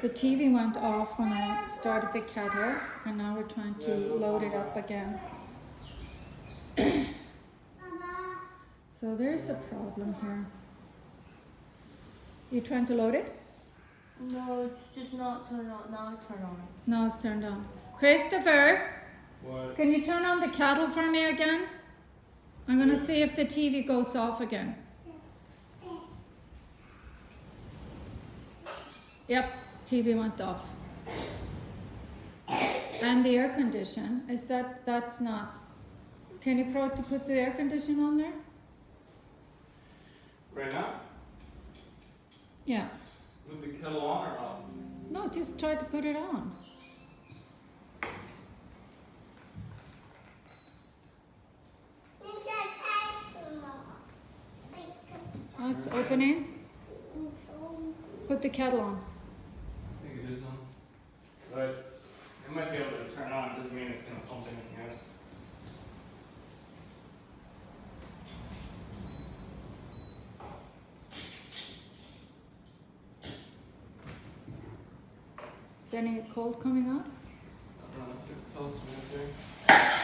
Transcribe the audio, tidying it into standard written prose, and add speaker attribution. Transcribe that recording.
Speaker 1: The TV went off when I started the kettle, and now we're trying to load it up again. So there's a problem here. You trying to load it?
Speaker 2: No, it's just not turned on. Now turn on.
Speaker 1: No, it's turned on. Christopher,
Speaker 3: What?
Speaker 1: can you turn on the kettle for me again? I'm gonna see if the TV goes off again. Yep, TV went off. And the air condition, that's not. Can you to put the air condition on there?
Speaker 3: Right now?
Speaker 1: Yeah.
Speaker 3: With the kettle on or off?
Speaker 1: No, just try to put it on. Oh, it's opening. Put the kettle on.
Speaker 3: I think it is on. But it might be able to turn on, doesn't mean it's going to pump anything out.
Speaker 1: Is any cold coming out?
Speaker 3: I don't know, let's tell it to me up there.